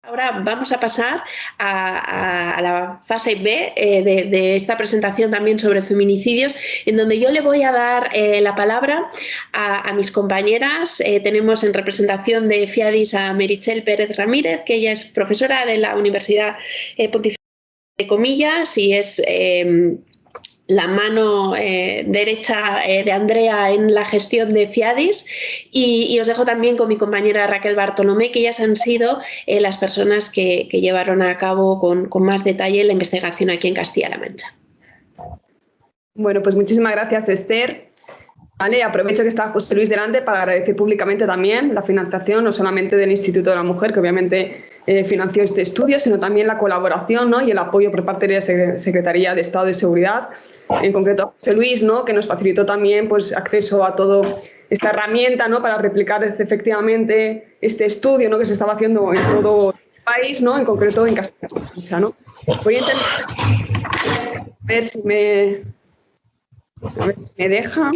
Ahora vamos a pasar a la fase B de esta presentación también sobre feminicidios, en donde yo le voy a dar la palabra a mis compañeras. Tenemos en representación de FIADIS a Meritxell Pérez Ramírez, que ella es profesora de la Universidad Pontificia de Comillas y es la mano derecha de Andrea en la gestión de FIADIS, y os dejo también con mi compañera Raquel Bartolomé, que ellas han sido las personas que llevaron a cabo con más detalle la investigación aquí en Castilla-La Mancha. Bueno, pues muchísimas gracias, Esther. Vale, aprovecho que está José Luis delante para agradecer públicamente también la financiación, no solamente del Instituto de la Mujer, que obviamente financió este estudio, sino también la colaboración, ¿no?, y el apoyo por parte de la Secretaría de Estado de Seguridad, en concreto a José Luis, ¿no?, que nos facilitó también pues, acceso a toda esta herramienta, ¿no?, para replicar efectivamente este estudio, ¿no?, que se estaba haciendo en todo el país, ¿no?, en concreto en Castilla-La Mancha, ¿no? Voy a intentar ver si me deja.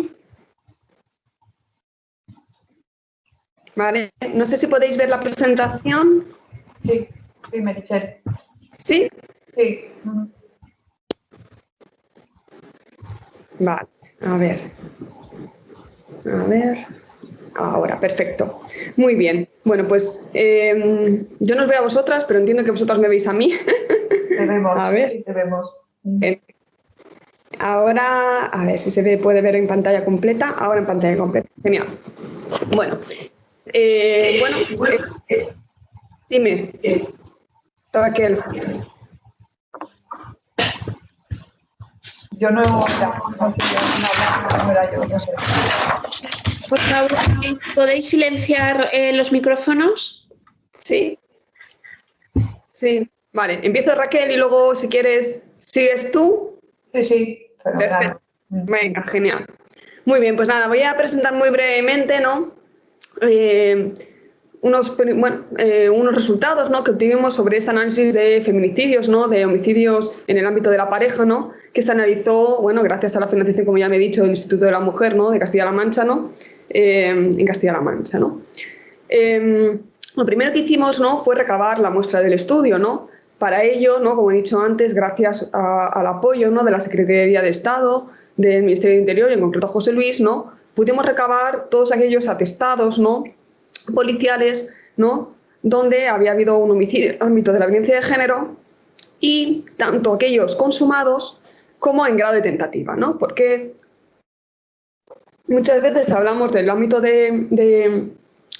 Vale, no sé si podéis ver la presentación. Sí, sí, Meritxell. ¿Sí? Sí. Vale, a ver. Ahora, perfecto. Muy bien. Bueno, pues yo no os veo a vosotras, pero entiendo que vosotras me veis a mí. Te vemos, A ver. sí, te vemos. Ahora, a ver si se puede ver en pantalla completa. Ahora en pantalla completa. Genial. Bueno, dime, Raquel. Yo no era yo, no sé. Por favor, ¿podéis silenciar los micrófonos? Sí. Sí. Vale, empiezo Raquel y luego, si quieres, sigues tú. Sí, Perfecto. Venga, genial. Muy bien, pues nada, voy a presentar muy brevemente, ¿no?, unos resultados, ¿no?, que obtuvimos sobre este análisis de feminicidios, ¿no?, de homicidios en el ámbito de la pareja, ¿no?, que se analizó, bueno, gracias a la financiación, como ya me he dicho, del Instituto de la Mujer, ¿no?, de Castilla-La Mancha, ¿no?, en Castilla-La Mancha, ¿no? Lo primero que hicimos, ¿no?, fue recabar la muestra del estudio, ¿no? Para ello, ¿no?, como he dicho antes, gracias al apoyo, ¿no?, de la Secretaría de Estado, del Ministerio de Interior y en concreto a José Luis, ¿no?, pudimos recabar todos aquellos atestados, ¿no?, policiales, ¿no?, donde había habido un homicidio en el ámbito de la violencia de género, y tanto aquellos consumados como en grado de tentativa, ¿no? Porque muchas veces hablamos del ámbito de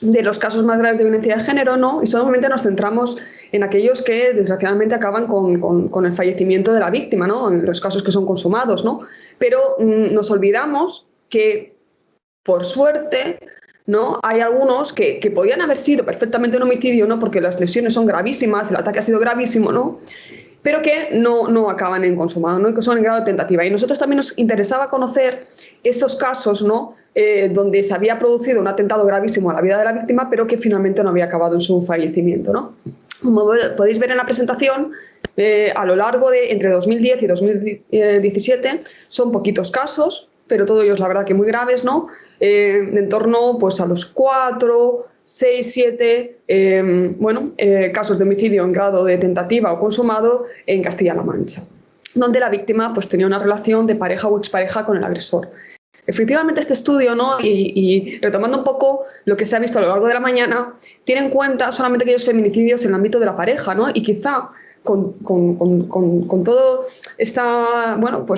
los casos más graves de violencia de género, ¿no?, y solamente nos centramos en aquellos que desgraciadamente acaban con el fallecimiento de la víctima, ¿no?, en los casos que son consumados, ¿no? Pero nos olvidamos que, por suerte, ¿no?, hay algunos que podían haber sido perfectamente un homicidio, ¿no?, porque las lesiones son gravísimas, el ataque ha sido gravísimo, ¿no?, pero que no acaban en consumado, ¿no?, y que son en grado de tentativa. Y nosotros también nos interesaba conocer esos casos, ¿no?, donde se había producido un atentado gravísimo a la vida de la víctima, pero que finalmente no había acabado en su fallecimiento, ¿no? Como podéis ver en la presentación, a lo largo de entre 2010 y 2017 son poquitos casos, pero todos ellos la verdad que muy graves, ¿no?, en torno pues, a los 4, 6, 7 casos de homicidio en grado de tentativa o consumado en Castilla-La Mancha, donde la víctima pues, tenía una relación de pareja o expareja con el agresor. Efectivamente, este estudio, ¿no?, y retomando un poco lo que se ha visto a lo largo de la mañana, tiene en cuenta solamente aquellos feminicidios en el ámbito de la pareja, ¿no?, y quizá con todo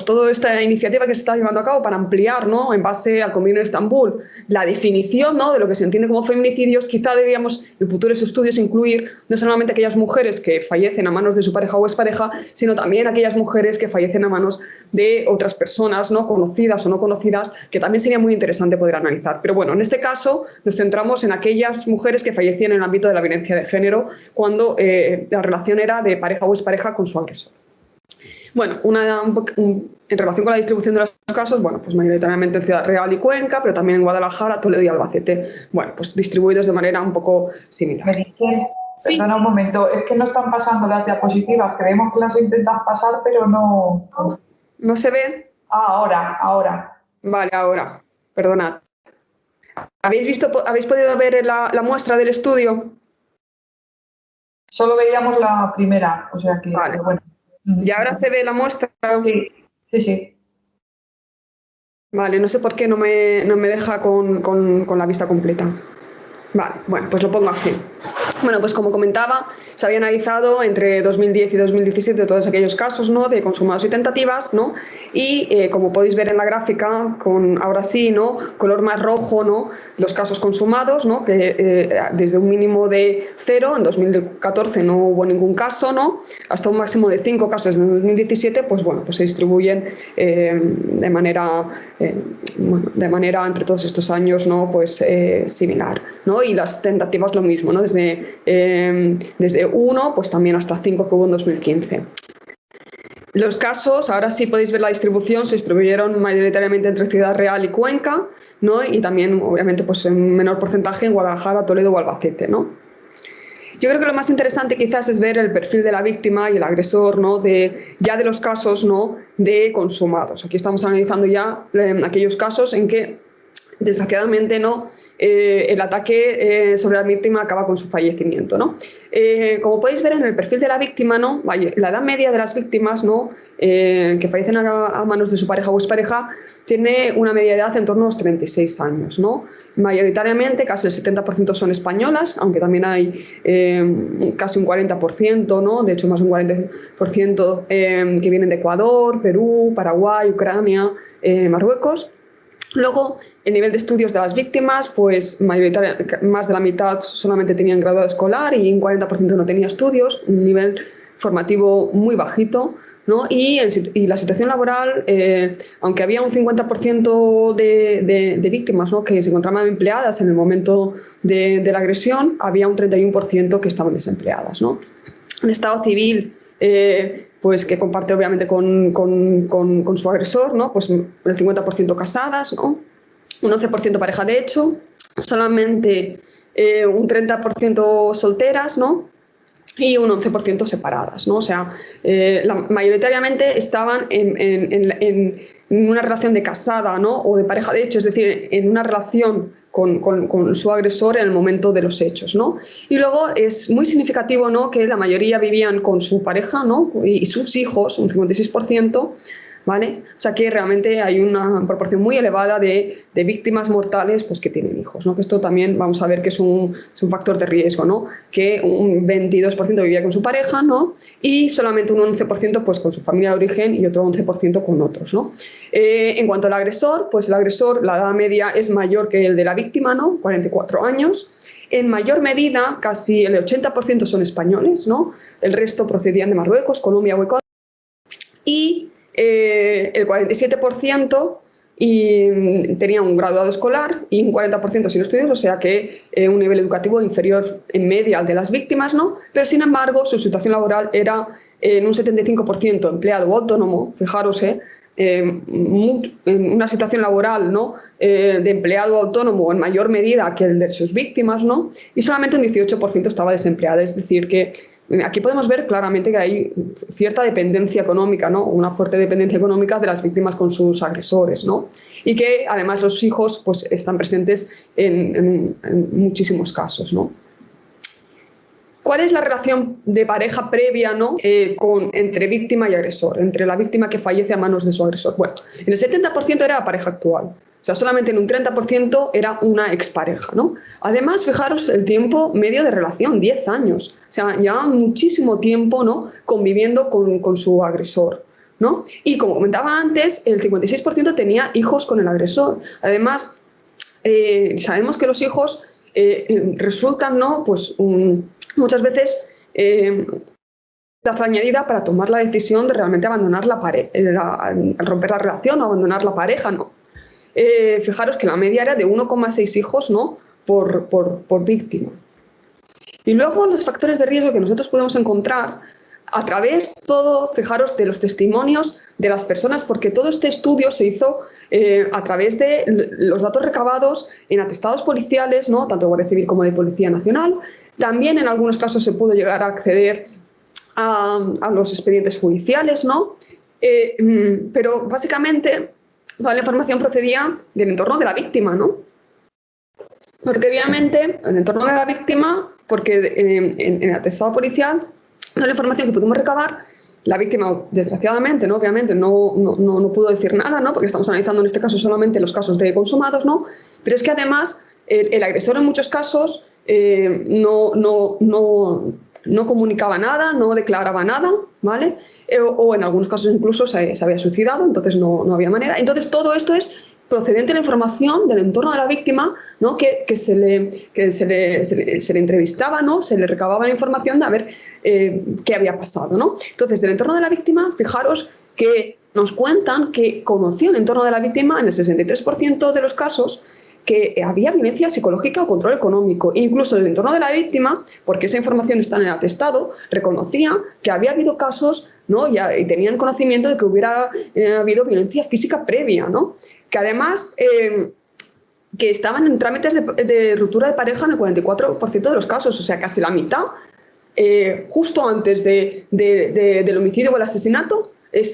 toda esta iniciativa que se está llevando a cabo para ampliar, ¿no?, en base al Convenio de Estambul, la definición, ¿no?, de lo que se entiende como feminicidios, quizá deberíamos en futuros estudios incluir no solamente aquellas mujeres que fallecen a manos de su pareja o expareja, sino también aquellas mujeres que fallecen a manos de otras personas, ¿no?, conocidas o no conocidas, que también sería muy interesante poder analizar. Pero bueno, en este caso nos centramos en aquellas mujeres que fallecían en el ámbito de la violencia de género cuando la relación era de pareja o expareja con su agresor. Bueno, en relación con la distribución de los casos, bueno, pues mayoritariamente en Ciudad Real y Cuenca, pero también en Guadalajara, Toledo y Albacete, bueno, pues distribuidos de manera un poco similar. Meritxell, Sí. perdona un momento, es que no están pasando las diapositivas, creemos que las intentas pasar, pero no... ¿No se ven? Ahora. Vale, ahora, perdonad. ¿Habéis podido ver la muestra del estudio? Solo veíamos la primera, o sea que, Vale. bueno. ¿Y ahora se ve la muestra? Sí, sí, sí. Vale, no sé por qué no me deja con la vista completa. Vale, bueno, pues lo pongo así. Bueno, pues como comentaba, se había analizado entre 2010 y 2017 todos aquellos casos, ¿no?, de consumados y tentativas, ¿no? Y como podéis ver en la gráfica, ahora sí, ¿no?, color más rojo, ¿no?, los casos consumados, ¿no?, que desde un mínimo de 0 en 2014 no hubo ningún caso, ¿no?, hasta un máximo de 5 casos en 2017, pues bueno, pues se distribuyen de manera entre todos estos años, ¿no?, pues similar, ¿no? Y las tentativas lo mismo, ¿no? Desde 1 pues también hasta 5 que hubo en 2015. Los casos, ahora sí podéis ver la distribución, se distribuyeron mayoritariamente entre Ciudad Real y Cuenca, ¿no? Y también, obviamente, pues en menor porcentaje en Guadalajara, Toledo o Albacete, ¿no? Yo creo que lo más interesante quizás es ver el perfil de la víctima y el agresor, ¿no?, ya de los casos, ¿no?, de consumados. Aquí estamos analizando ya aquellos casos en que desgraciadamente, ¿no?, el ataque sobre la víctima acaba con su fallecimiento, ¿no? Como podéis ver en el perfil de la víctima, ¿no?, la edad media de las víctimas, ¿no?, que fallecen a manos de su pareja o expareja, tiene una media edad en torno a los 36 años, ¿no? Mayoritariamente, casi el 70% son españolas, aunque también hay casi un 40%, ¿no?, de hecho más de un 40% que vienen de Ecuador, Perú, Paraguay, Ucrania, Marruecos. Luego, el nivel de estudios de las víctimas, pues más de la mitad solamente tenían graduado escolar y un 40% no tenía estudios, un nivel formativo muy bajito, ¿no? Y la situación laboral, aunque había un 50% de víctimas, ¿no?, que se encontraban empleadas en el momento de la agresión, había un 31% que estaban desempleadas, ¿no? El estado civil, pues que comparte obviamente con su agresor, ¿no?, pues el 50% casadas, ¿no?, un 11% pareja de hecho, solamente un 30% solteras, ¿no?, y un 11% separadas, ¿no? O sea, mayoritariamente estaban en una relación de casada, ¿no?, o de pareja de hecho, es decir, en una relación con su agresor en el momento de los hechos, ¿no? Y luego es muy significativo, ¿no?, que la mayoría vivían con su pareja, ¿no?, y sus hijos, un 56%, ¿vale? O sea que realmente hay una proporción muy elevada de víctimas mortales pues, que tienen hijos, ¿no? Que esto también vamos a ver que es un factor de riesgo, ¿no? Que un 22% vivía con su pareja, ¿no?, y solamente un 11% pues, con su familia de origen y otro 11% con otros, ¿no? En cuanto al agresor, pues el agresor, la edad media es mayor que el de la víctima, ¿no?, 44 años. En mayor medida, casi el 80% son españoles, ¿no? El resto procedían de Marruecos, Colombia o Ecuador. Y el 47% tenía un graduado escolar y un 40% sin estudios, o sea que un nivel educativo inferior en media al de las víctimas, ¿no? Pero sin embargo su situación laboral era en un 75% empleado o autónomo, fijaros, en una situación laboral, ¿no?, de empleado autónomo en mayor medida que el de sus víctimas, ¿no?, y solamente un 18% estaba desempleado, es decir que aquí podemos ver claramente que hay cierta dependencia económica, ¿no?, una fuerte dependencia económica de las víctimas con sus agresores, ¿no?, y que además los hijos pues, están presentes en muchísimos casos, ¿no? ¿Cuál es la relación de pareja previa, ¿no?, entre víctima y agresor, entre la víctima que fallece a manos de su agresor? Bueno, en el 70% era la pareja actual. O sea, solamente en un 30% era una expareja, ¿no? Además, fijaros el tiempo medio de relación, 10 años. O sea, llevaban muchísimo tiempo, ¿no?, conviviendo con su agresor, ¿no? Y como comentaba antes, el 56% tenía hijos con el agresor. Además, sabemos que los hijos resultan, ¿no?, pues muchas veces añadida para tomar la decisión de realmente abandonar romper la relación o abandonar la pareja, ¿no? Fijaros que la media era de 1,6 hijos, ¿no?, por víctima. Y luego los factores de riesgo que nosotros podemos encontrar a través todo, fijaros, de los testimonios de las personas, porque todo este estudio se hizo a través de los datos recabados en atestados policiales, ¿no?, tanto de Guardia Civil como de Policía Nacional. También en algunos casos se pudo llegar a acceder a los expedientes judiciales, ¿no? Pero básicamente toda la información procedía del entorno de la víctima, ¿no? Porque obviamente el entorno de la víctima porque en el atestado policial, toda la información que pudimos recabar, la víctima, desgraciadamente, ¿no? Obviamente no pudo decir nada, ¿no? Porque estamos analizando en este caso solamente los casos de consumados, ¿no? Pero es que además el agresor en muchos casos no comunicaba nada, no declaraba nada, ¿vale? O en algunos casos incluso se había suicidado, entonces no había manera. Entonces todo esto es procedente de la información del entorno de la víctima, ¿no? que se le entrevistaba, ¿no? Se le recababa la información de a ver qué había pasado, ¿no? Entonces, del entorno de la víctima, fijaros que nos cuentan que conoció el entorno de la víctima en el 63% de los casos que había violencia psicológica o control económico. Incluso en el entorno de la víctima, porque esa información está en el atestado, reconocía que había habido casos, ¿no? y tenían conocimiento de que hubiera habido violencia física previa, ¿no? Que además que estaban en trámites de ruptura de pareja en el 44% de los casos, o sea, casi la mitad, justo antes del homicidio o el asesinato,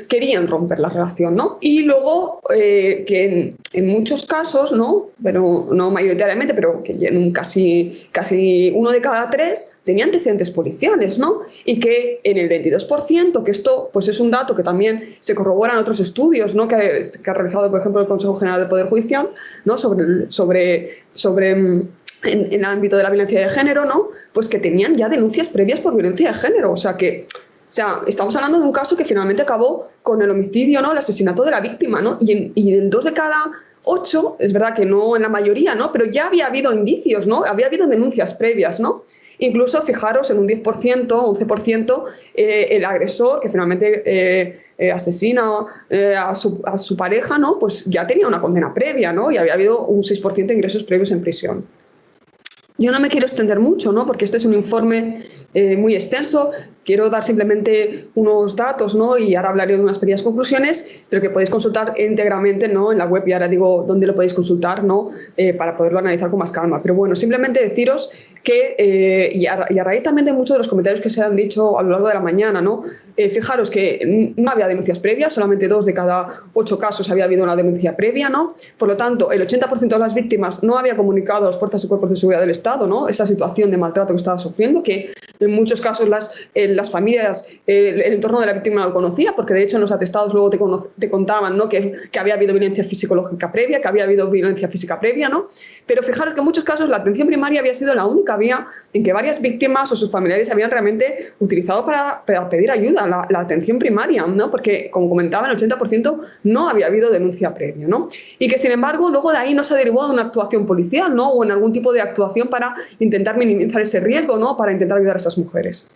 querían romper la relación, ¿no? Y luego que en muchos casos, ¿no? Pero no mayoritariamente, pero que en casi 1 de cada 3 tenía antecedentes policiales, ¿no? Y que en el 22%, que esto pues es un dato que también se corrobora en otros estudios, ¿no? que ha realizado, por ejemplo, el Consejo General del Poder Judicial, ¿no? sobre en el ámbito de la violencia de género, ¿no? Pues que tenían ya denuncias previas por violencia de género, o sea, estamos hablando de un caso que finalmente acabó con el homicidio, ¿no? El asesinato de la víctima, ¿no? Y en 2 de cada 8, es verdad que no en la mayoría, ¿no? Pero ya había habido indicios, ¿no? Había habido denuncias previas, ¿no? Incluso, fijaros, en un 10%, 11%, el agresor, que finalmente asesina a su pareja, ¿no? Pues ya tenía una condena previa, ¿no? Y había habido un 6% de ingresos previos en prisión. Yo no me quiero extender mucho, ¿no? Porque este es un informe muy extenso. Quiero dar simplemente unos datos, ¿no? Y ahora hablaré de unas pequeñas conclusiones, pero que podéis consultar íntegramente, ¿no? En la web, y ahora digo dónde lo podéis consultar, ¿no? Para poderlo analizar con más calma. Pero bueno, simplemente deciros que, y a raíz también de muchos de los comentarios que se han dicho a lo largo de la mañana, ¿no? Fijaros que no había denuncias previas, solamente 2 de cada 8 casos había habido una denuncia previa, ¿no? Por lo tanto, el 80% de las víctimas no había comunicado a las fuerzas y cuerpos de seguridad del Estado, ¿no? Esa situación de maltrato que estaba sufriendo, que en muchos casos las familias, el entorno de la víctima no lo conocía, porque de hecho en los atestados luego te contaban, ¿no? que había habido violencia psicológica previa, que había habido violencia física previa, ¿no? Pero fijaros que en muchos casos la atención primaria había sido la única vía en que varias víctimas o sus familiares habían realmente utilizado para pedir ayuda, la atención primaria, ¿no? Porque, como comentaba, en el 80% no había habido denuncia previa, ¿no? Y que, sin embargo, luego de ahí no se derivó de una actuación policial, ¿no? O en algún tipo de actuación para intentar minimizar ese riesgo, ¿no? Para intentar ayudar a esas mujeres.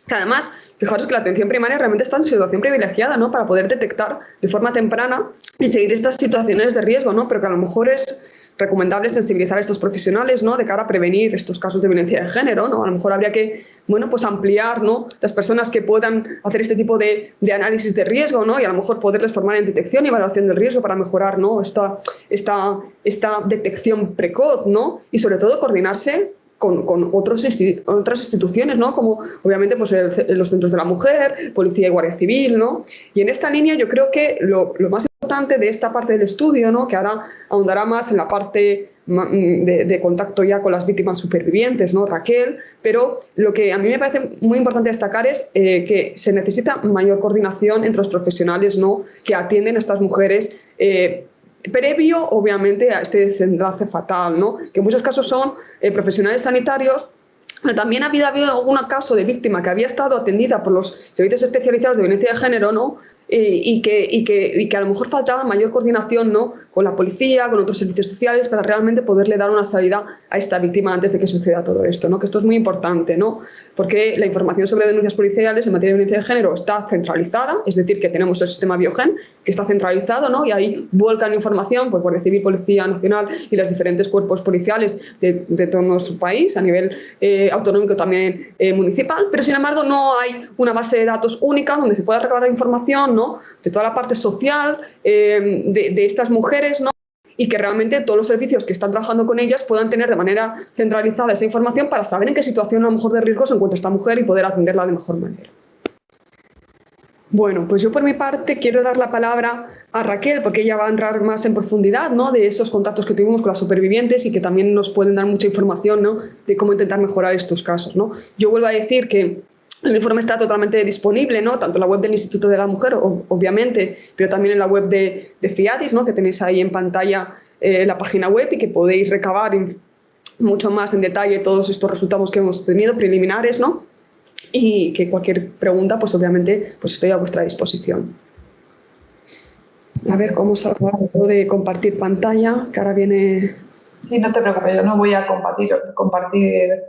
Que además, fijaros que la atención primaria realmente está en situación privilegiada, ¿no? Para poder detectar de forma temprana y seguir estas situaciones de riesgo, ¿no? Pero que a lo mejor es recomendable sensibilizar a estos profesionales, ¿no? De cara a prevenir estos casos de violencia de género, ¿no? A lo mejor habría que, bueno, pues ampliar, ¿no? Las personas que puedan hacer este tipo de análisis de riesgo, ¿no? Y a lo mejor poderles formar en detección y evaluación del riesgo para mejorar, ¿no? Esta detección precoz, ¿no? Y sobre todo coordinarse con otras instituciones, ¿no? Como obviamente pues los centros de la mujer, policía y guardia civil, ¿no? Y en esta línea yo creo que lo más importante de esta parte del estudio, ¿no? Que ahora ahondará más en la parte de contacto ya con las víctimas supervivientes, ¿no? Raquel, pero lo que a mí me parece muy importante destacar es que se necesita mayor coordinación entre los profesionales, ¿no? Que atienden a estas mujeres previo, obviamente, a este desenlace fatal, ¿no? Que en muchos casos son profesionales sanitarios. Pero también ha habido algún caso de víctima que había estado atendida por los servicios especializados de violencia de género, ¿no? Y que a lo mejor faltaba mayor coordinación, ¿no? Con la policía, con otros servicios sociales, para realmente poderle dar una salida a esta víctima antes de que suceda todo esto, ¿no? Que esto es muy importante, ¿no? Porque la información sobre denuncias policiales en materia de violencia de género está centralizada, es decir, que tenemos el sistema Biogen, que está centralizado, ¿no? Y ahí vuelcan información, pues Guardia Civil, Policía Nacional y los diferentes cuerpos policiales de todo nuestro país, a nivel autonómico también municipal, pero sin embargo no hay una base de datos única donde se pueda recabar información, ¿no? De toda la parte social de estas mujeres, ¿no? Y que realmente todos los servicios que están trabajando con ellas puedan tener de manera centralizada esa información para saber en qué situación a lo mejor de riesgo se encuentra esta mujer y poder atenderla de mejor manera. Bueno, pues yo por mi parte quiero dar la palabra a Raquel, porque ella va a entrar más en profundidad, ¿no?, de esos contactos que tuvimos con las supervivientes y que también nos pueden dar mucha información, ¿no?, de cómo intentar mejorar estos casos, ¿no? Yo vuelvo a decir que el informe está totalmente disponible, ¿no?, tanto en la web del Instituto de la Mujer, obviamente, pero también en la web de FIADIS, ¿no?, que tenéis ahí en pantalla la página web y que podéis recabar mucho más en detalle todos estos resultados que hemos tenido, preliminares, ¿no? Y que cualquier pregunta, pues obviamente, pues estoy a vuestra disposición. A ver cómo salgo de compartir pantalla, que ahora viene... Sí, no te preocupes, yo no voy a compartir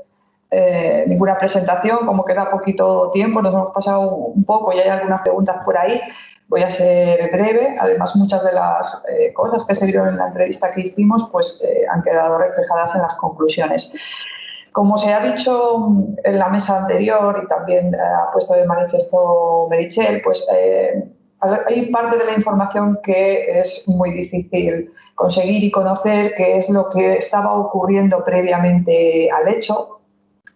ninguna presentación, como queda poquito tiempo, nos hemos pasado un poco y hay algunas preguntas por ahí. Voy a ser breve, además muchas de las cosas que se vieron en la entrevista que hicimos pues han quedado reflejadas en las conclusiones. Como se ha dicho en la mesa anterior y también ha puesto de manifiesto Meritxell, pues hay parte de la información que es muy difícil conseguir y conocer, que es lo que estaba ocurriendo previamente al hecho,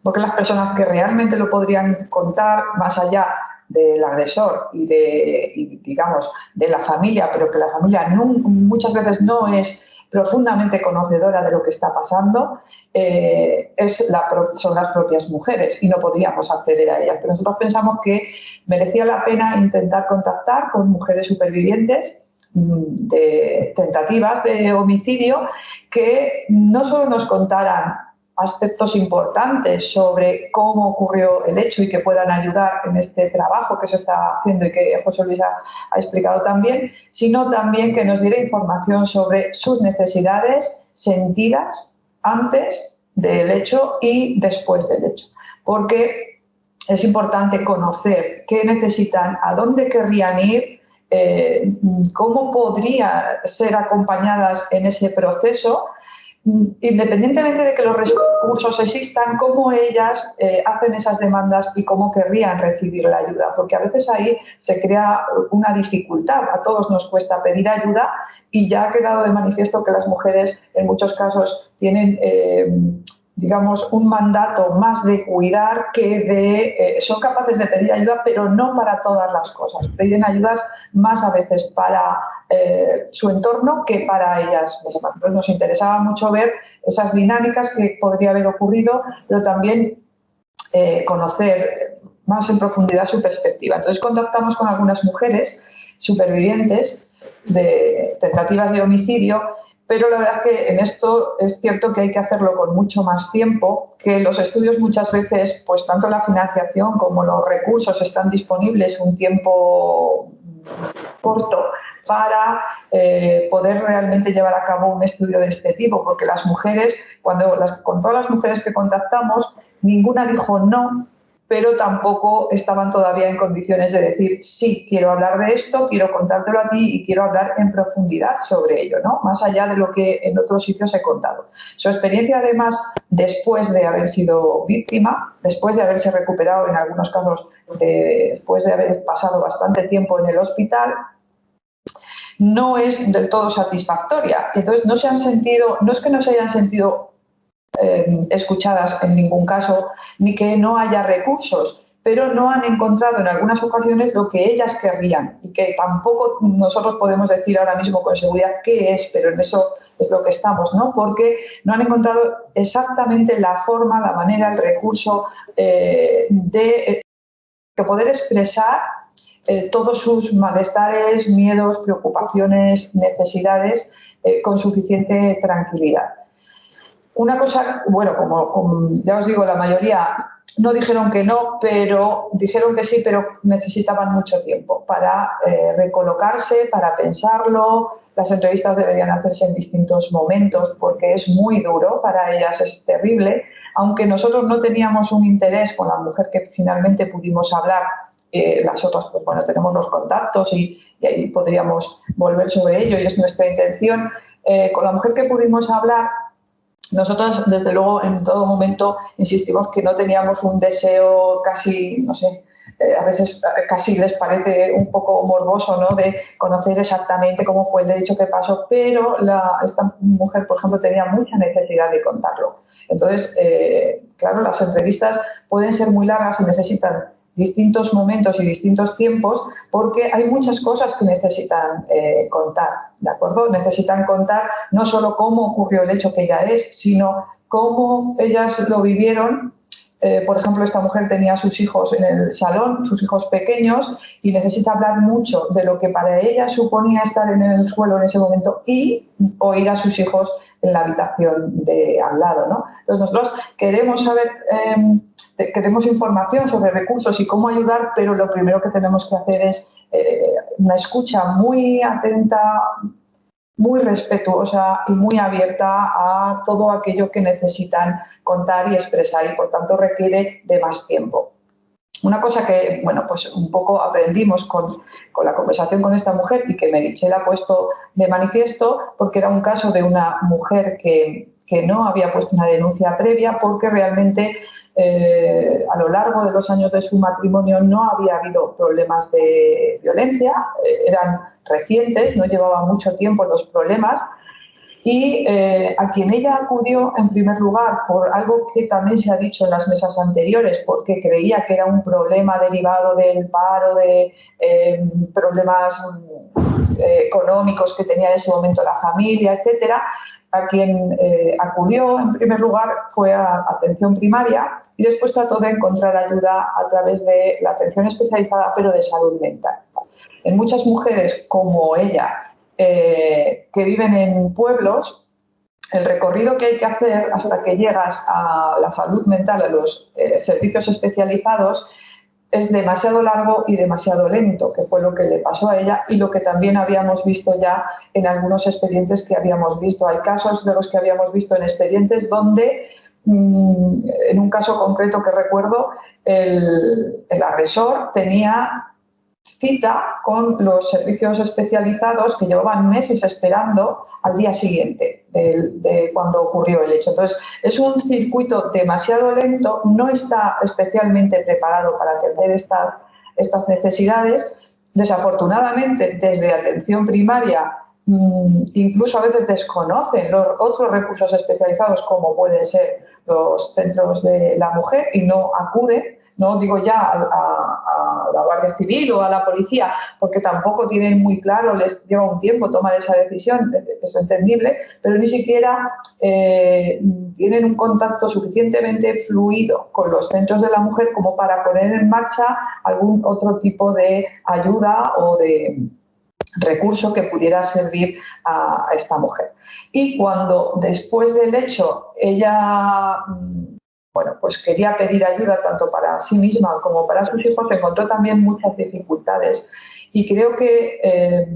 porque las personas que realmente lo podrían contar, más allá del agresor y digamos, de la familia, pero que la familia muchas veces no es profundamente conocedora de lo que está pasando, son las propias mujeres y no podríamos acceder a ellas. Pero nosotros pensamos que merecía la pena intentar contactar con mujeres supervivientes de tentativas de homicidio que no solo nos contaran aspectos importantes sobre cómo ocurrió el hecho y que puedan ayudar en este trabajo que se está haciendo y que José Luis ha explicado también, sino también que nos diera información sobre sus necesidades sentidas antes del hecho y después del hecho. Porque es importante conocer qué necesitan, a dónde querrían ir, cómo podrían ser acompañadas en ese proceso, independientemente de que los recursos existan, cómo ellas hacen esas demandas y cómo querrían recibir la ayuda, porque a veces ahí se crea una dificultad. A todos nos cuesta pedir ayuda y ya ha quedado de manifiesto que las mujeres en muchos casos tienen digamos, un mandato más de cuidar que son capaces de pedir ayuda, pero no para todas las cosas. Piden ayudas más a veces para su entorno que para ellas mismas. Entonces nos interesaba mucho ver esas dinámicas que podría haber ocurrido, pero también conocer más en profundidad su perspectiva. Entonces contactamos con algunas mujeres supervivientes de tentativas de homicidio, pero la verdad es que en esto es cierto que hay que hacerlo con mucho más tiempo, que los estudios muchas veces, pues tanto la financiación como los recursos están disponibles un tiempo corto para poder realmente llevar a cabo un estudio de este tipo, porque las mujeres, con todas las mujeres que contactamos, ninguna dijo no, pero tampoco estaban todavía en condiciones de decir sí, quiero hablar de esto, quiero contártelo a ti y quiero hablar en profundidad sobre ello, ¿no? Más allá de lo que en otros sitios he contado. Su experiencia, además, después de haber sido víctima, después de haberse recuperado en algunos casos, después de haber pasado bastante tiempo en el hospital, no es del todo satisfactoria. Entonces no es que no se hayan sentido escuchadas en ningún caso, ni que no haya recursos, pero no han encontrado en algunas ocasiones lo que ellas querrían y que tampoco nosotros podemos decir ahora mismo con seguridad qué es, pero en eso es lo que estamos, ¿no? Porque no han encontrado exactamente la forma, la manera, el recurso de poder expresar todos sus malestares, miedos, preocupaciones, necesidades con suficiente tranquilidad. Una cosa, bueno, como ya os digo, la mayoría no dijeron que no, pero dijeron que sí, pero necesitaban mucho tiempo para recolocarse, para pensarlo. Las entrevistas deberían hacerse en distintos momentos porque es muy duro, para ellas es terrible. Aunque nosotros no teníamos un interés con la mujer que finalmente pudimos hablar, las otras, pues bueno, tenemos los contactos y ahí podríamos volver sobre ello y es nuestra intención. Con la mujer que pudimos hablar, nosotros, desde luego, en todo momento insistimos que no teníamos un deseo casi, no sé, a veces casi les parece un poco morboso, ¿no?, de conocer exactamente cómo fue el hecho que pasó, pero esta mujer, por ejemplo, tenía mucha necesidad de contarlo. Entonces, claro, las entrevistas pueden ser muy largas y necesitan distintos momentos y distintos tiempos, porque hay muchas cosas que necesitan contar, ¿de acuerdo? Necesitan contar no solo cómo ocurrió el hecho que ella es, sino cómo ellas lo vivieron. Por ejemplo, esta mujer tenía a sus hijos en el salón, sus hijos pequeños, y necesita hablar mucho de lo que para ella suponía estar en el suelo en ese momento y oír a sus hijos en la habitación de al lado, ¿no? Entonces nosotros queremos saber, queremos información sobre recursos y cómo ayudar, pero lo primero que tenemos que hacer es una escucha muy atenta, muy respetuosa y muy abierta a todo aquello que necesitan contar y expresar, y por tanto requiere de más tiempo. Una cosa que, bueno, pues un poco aprendimos con la conversación con esta mujer y que Meritxell ha puesto de manifiesto, porque era un caso de una mujer que no había puesto una denuncia previa, porque realmente a lo largo de los años de su matrimonio no había habido problemas de violencia, eran recientes, no llevaba mucho tiempo los problemas, y a quien ella acudió en primer lugar por algo que también se ha dicho en las mesas anteriores, porque creía que era un problema derivado del paro, de problemas económicos que tenía en ese momento la familia, etcétera. A quien acudió en primer lugar fue a atención primaria y después trató de encontrar ayuda a través de la atención especializada, pero de salud mental. En muchas mujeres como ella, que viven en pueblos, el recorrido que hay que hacer hasta que llegas a la salud mental, a los servicios especializados, es demasiado largo y demasiado lento, que fue lo que le pasó a ella y lo que también habíamos visto ya en algunos expedientes que habíamos visto. Hay casos de los que habíamos visto en expedientes donde, en un caso concreto que recuerdo, el agresor tenía cita con los servicios especializados que llevaban meses esperando al día siguiente de cuando ocurrió el hecho. Entonces, es un circuito demasiado lento, no está especialmente preparado para atender estas necesidades. Desafortunadamente, desde atención primaria, incluso a veces desconocen los otros recursos especializados, como pueden ser los centros de la mujer, y no acuden. No digo ya a la Guardia Civil o a la policía, porque tampoco tienen muy claro, les lleva un tiempo tomar esa decisión, es entendible, pero ni siquiera tienen un contacto suficientemente fluido con los centros de la mujer como para poner en marcha algún otro tipo de ayuda o de recurso que pudiera servir a esta mujer. Y cuando después del hecho ella pues quería pedir ayuda tanto para sí misma como para sus hijos, encontró también muchas dificultades. Y creo que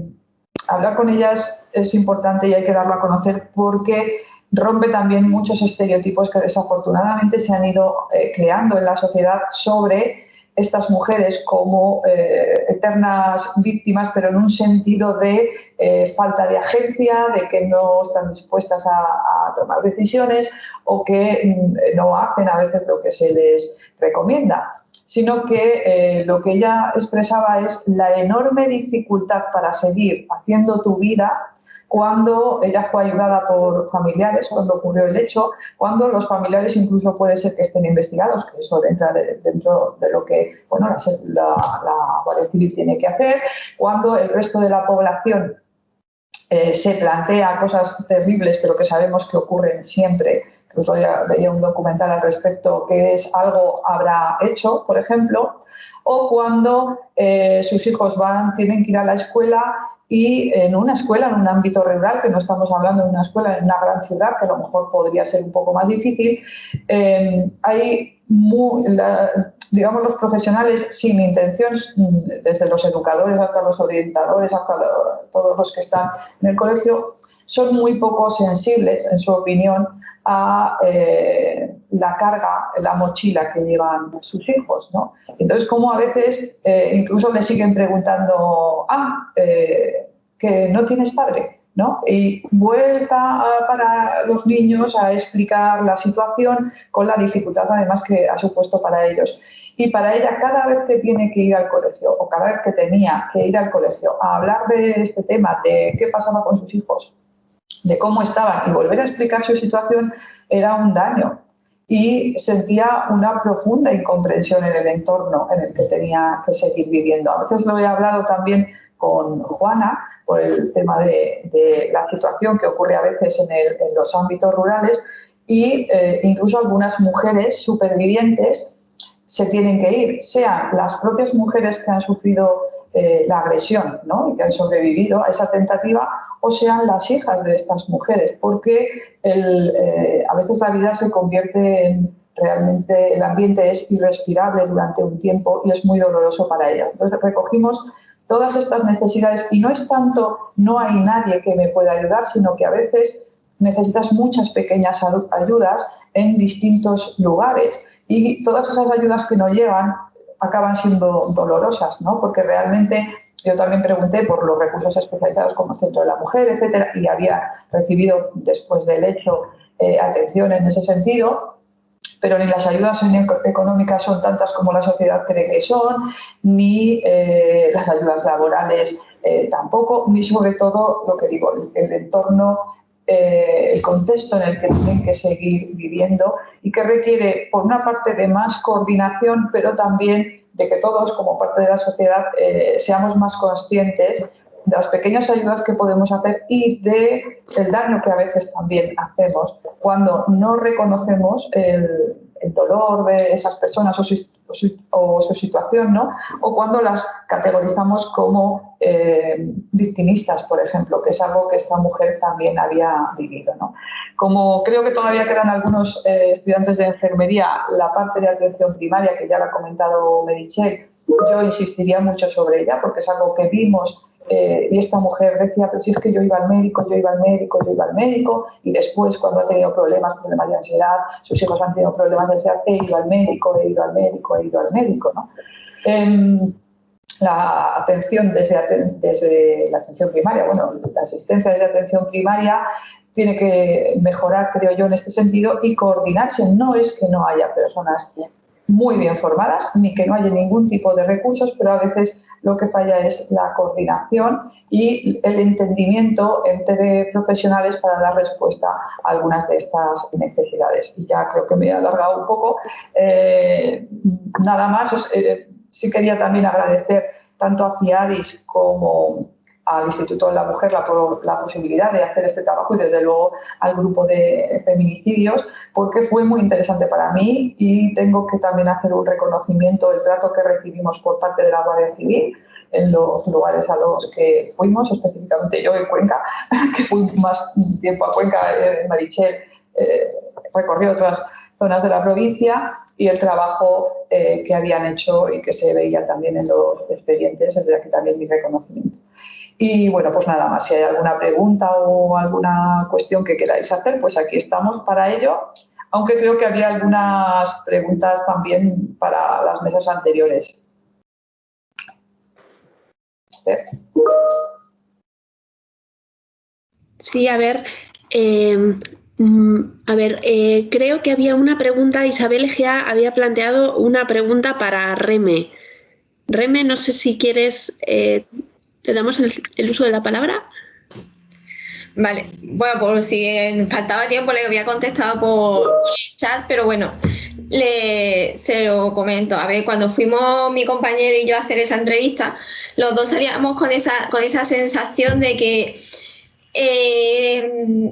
hablar con ellas es importante y hay que darlo a conocer, porque rompe también muchos estereotipos que desafortunadamente se han ido creando en la sociedad sobre estas mujeres como eternas víctimas, pero en un sentido de falta de agencia, de que no están dispuestas a tomar decisiones o que no hacen a veces lo que se les recomienda, sino que lo que ella expresaba es la enorme dificultad para seguir haciendo tu vida cuando ella fue ayudada por familiares, cuando ocurrió el hecho, cuando los familiares incluso puede ser que estén investigados, que eso entra dentro de lo que la Guardia Civil tiene que hacer, cuando el resto de la población se plantea cosas terribles, pero que sabemos que ocurren siempre. El otro día veía un documental al respecto, que es algo habrá hecho, por ejemplo, o cuando sus hijos tienen que ir a la escuela y en una escuela, en un ámbito rural, que no estamos hablando de una escuela en una gran ciudad, que a lo mejor podría ser un poco más difícil, hay digamos, los profesionales sin intención, desde los educadores hasta los orientadores, hasta todos los que están en el colegio, son muy poco sensibles, en su opinión, a la carga, la mochila que llevan sus hijos, ¿no? Entonces, como a veces incluso le siguen preguntando, que no tienes padre, ¿no? Y vuelta para los niños a explicar la situación con la dificultad además que ha supuesto para ellos. Y para ella, cada vez que tiene que ir al colegio o cada vez que tenía que ir al colegio a hablar de este tema, de qué pasaba con sus hijos, de cómo estaban y volver a explicar su situación, era un daño. y sentía una profunda incomprensión en el entorno en el que tenía que seguir viviendo. A veces lo he hablado también con Juana por el tema de la situación que ocurre a veces en los ámbitos rurales y incluso algunas mujeres supervivientes se tienen que ir, sean las propias mujeres que han sufrido la agresión, ¿no?, y que han sobrevivido a esa tentativa, o sean las hijas de estas mujeres, porque a veces la vida se convierte en realmente, el ambiente es irrespirable durante un tiempo y es muy doloroso para ellas. Entonces recogimos todas estas necesidades y no es tanto no hay nadie que me pueda ayudar, sino que a veces necesitas muchas pequeñas ayudas en distintos lugares y todas esas ayudas que no llegan acaban siendo dolorosas, ¿no? Porque realmente yo también pregunté por los recursos especializados como el Centro de la Mujer, etcétera, y había recibido después del hecho atención en ese sentido, pero ni las ayudas económicas son tantas como la sociedad cree que son, ni las ayudas laborales tampoco, ni sobre todo, lo que digo, el entorno, el contexto en el que tienen que seguir viviendo y que requiere, por una parte, de más coordinación, pero también de que todos, como parte de la sociedad, seamos más conscientes de las pequeñas ayudas que podemos hacer y del daño que a veces también hacemos cuando no reconocemos el dolor de esas personas o su situación, ¿no? O cuando las categorizamos como victimistas, por ejemplo, que es algo que esta mujer también había vivido, ¿no? Como creo que todavía quedan algunos estudiantes de enfermería, la parte de atención primaria, que ya la ha comentado Meritxell, yo insistiría mucho sobre ella porque es algo que vimos. Y esta mujer decía, pero si es que yo iba al médico, y después cuando ha tenido problemas de ansiedad, sus hijos han tenido problemas de ansiedad, he ido al médico, ¿no? La atención desde la atención primaria, bueno, la asistencia desde atención primaria tiene que mejorar, creo yo, en este sentido y coordinarse. No es que no haya personas muy bien formadas, ni que no haya ningún tipo de recursos, pero a veces lo que falla es la coordinación y el entendimiento entre profesionales para dar respuesta a algunas de estas necesidades. Y ya creo que me he alargado un poco. Nada más, sí quería también agradecer tanto a CIADIS como al Instituto de la Mujer la posibilidad de hacer este trabajo y desde luego al grupo de feminicidios, porque fue muy interesante para mí y tengo que también hacer un reconocimiento del trato que recibimos por parte de la Guardia Civil en los lugares a los que fuimos, específicamente yo en Cuenca, que fui más tiempo a Cuenca, Meritxell recorrió otras zonas de la provincia y el trabajo que habían hecho y que se veía también en los expedientes, desde aquí también mi reconocimiento. Y bueno, pues nada más, si hay alguna pregunta o alguna cuestión que queráis hacer, pues aquí estamos para ello, aunque creo que había algunas preguntas también para las mesas anteriores. Sí, a ver, creo que había una pregunta, Isabel Egea había planteado una pregunta para Reme. Reme, no sé si quieres, ¿te damos el uso de la palabra? Vale, bueno, por si faltaba tiempo le había contestado por el chat, pero bueno, se lo comento. A ver, cuando fuimos mi compañero y yo a hacer esa entrevista, los dos salíamos con esa sensación de que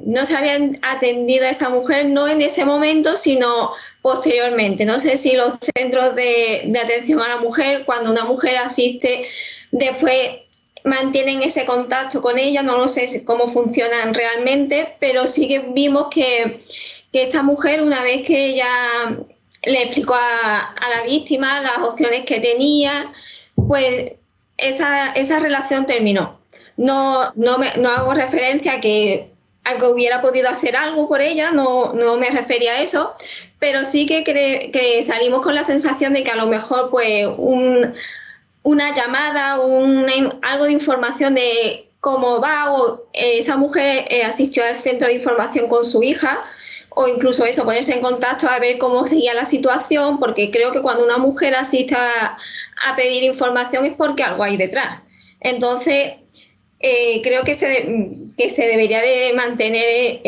no se habían atendido a esa mujer, no en ese momento, sino posteriormente. No sé si los centros de atención a la mujer, cuando una mujer asiste, después mantienen ese contacto con ella, no lo sé cómo funcionan realmente, pero sí que vimos que esta mujer, una vez que ella le explicó a la víctima las opciones que tenía, pues esa relación terminó. No hago referencia a que hubiera podido hacer algo por ella, no me refería a eso, pero sí que salimos con la sensación de que a lo mejor pues una llamada, algo de información de cómo va, o esa mujer asistió al centro de información con su hija, o incluso eso, ponerse en contacto a ver cómo seguía la situación, porque creo que cuando una mujer asiste a pedir información es porque algo hay detrás. Entonces, creo que se debería de mantener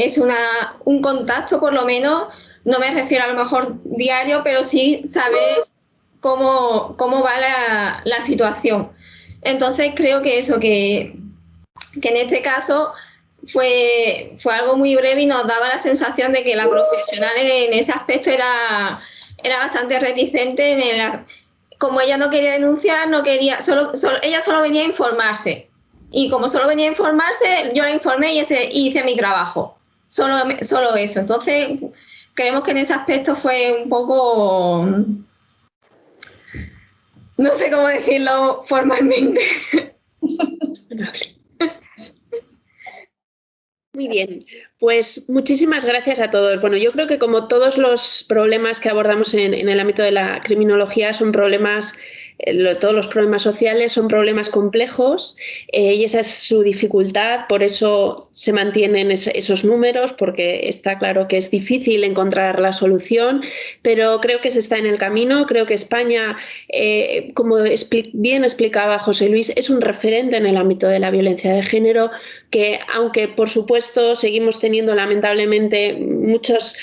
un contacto por lo menos no me refiero a lo mejor diario, pero sí saber cómo va la situación. Entonces creo que eso, que en este caso fue algo muy breve y nos daba la sensación de que la profesional en ese aspecto era bastante reticente como ella no quería denunciar, no quería, ella solo venía a informarse. Y como solo venía a informarse, yo la informé y hice mi trabajo. Solo eso. Entonces, creemos que en ese aspecto fue un poco, no sé cómo decirlo formalmente. Muy bien, pues muchísimas gracias a todos. Bueno, yo creo que como todos los problemas que abordamos en el ámbito de la criminología son problemas, todos los problemas sociales son problemas complejos y esa es su dificultad, por eso se mantienen esos números, porque está claro que es difícil encontrar la solución, pero creo que se está en el camino. Creo que España, como bien explicaba José Luis, es un referente en el ámbito de la violencia de género, que aunque por supuesto seguimos teniendo lamentablemente muchos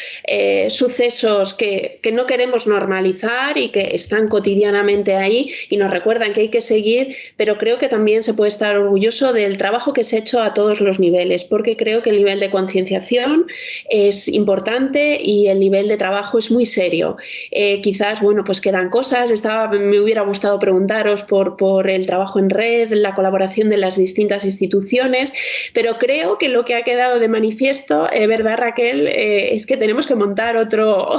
sucesos que no queremos normalizar y que están cotidianamente ahí y nos recuerdan que hay que seguir, pero creo que también se puede estar orgulloso del trabajo que se ha hecho a todos los niveles, porque creo que el nivel de concienciación es importante y el nivel de trabajo es muy serio. Quizás, bueno, pues quedan cosas. Me hubiera gustado preguntaros por el trabajo en red, la colaboración de las distintas instituciones, pero creo que lo que ha quedado de manifiesto, ¿verdad, Raquel? Es que tenemos que montar otro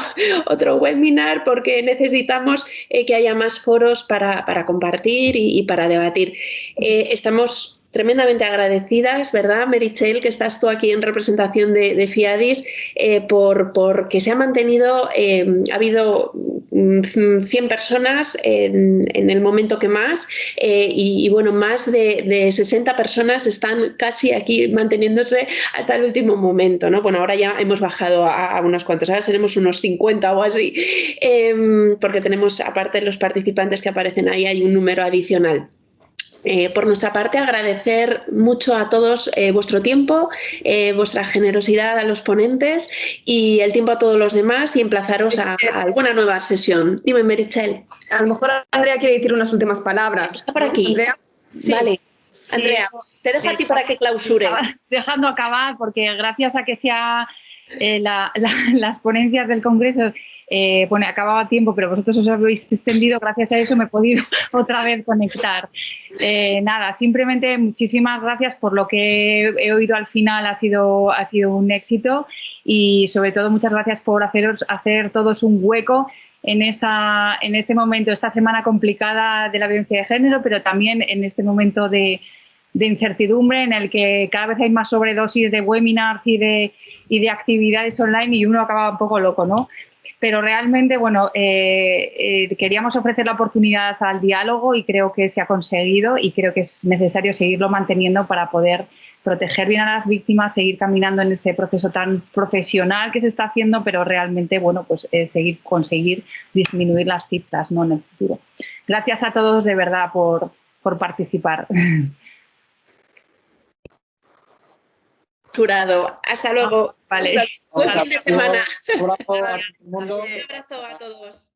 webinar, porque necesitamos que haya más foros para compartir y para debatir. Estamos tremendamente agradecidas, ¿verdad, Meritxell, que estás tú aquí en representación de FIADIS, por que se ha mantenido, ha habido 100 personas en el momento que más, y bueno, más de 60 personas están casi aquí manteniéndose hasta el último momento, ¿no? Bueno, ahora ya hemos bajado a unos cuantos, ahora seremos unos 50 o así, porque tenemos, aparte de los participantes que aparecen ahí, hay un número adicional. Por nuestra parte, agradecer mucho a todos vuestro tiempo, vuestra generosidad a los ponentes y el tiempo a todos los demás, y emplazaros a alguna nueva sesión. Dime, Meritxell. A lo mejor Andrea quiere decir unas últimas palabras. ¿Está por aquí? ¿Andrea? Sí. Vale. Sí, Andrea, te dejo a ti para que clausures. Dejando acabar, porque gracias a que sea las ponencias del Congreso, bueno, acababa a tiempo, pero vosotros os habéis extendido, gracias a eso me he podido otra vez conectar. Nada, simplemente muchísimas gracias por lo que he oído al final, ha sido un éxito, y sobre todo muchas gracias por hacer todos un hueco en este momento, esta semana complicada de la violencia de género, pero también en este momento de incertidumbre en el que cada vez hay más sobredosis de webinars y de actividades online, y uno acaba un poco loco, ¿no? Pero realmente, bueno, queríamos ofrecer la oportunidad al diálogo y creo que se ha conseguido, y creo que es necesario seguirlo manteniendo para poder proteger bien a las víctimas, seguir caminando en ese proceso tan profesional que se está haciendo, pero realmente, bueno, pues conseguir disminuir las cifras, ¿no?, en el futuro. Gracias a todos de verdad por participar. Hasta luego. Vale. Buen fin de semana. Un abrazo a todo el mundo. Un abrazo a todos.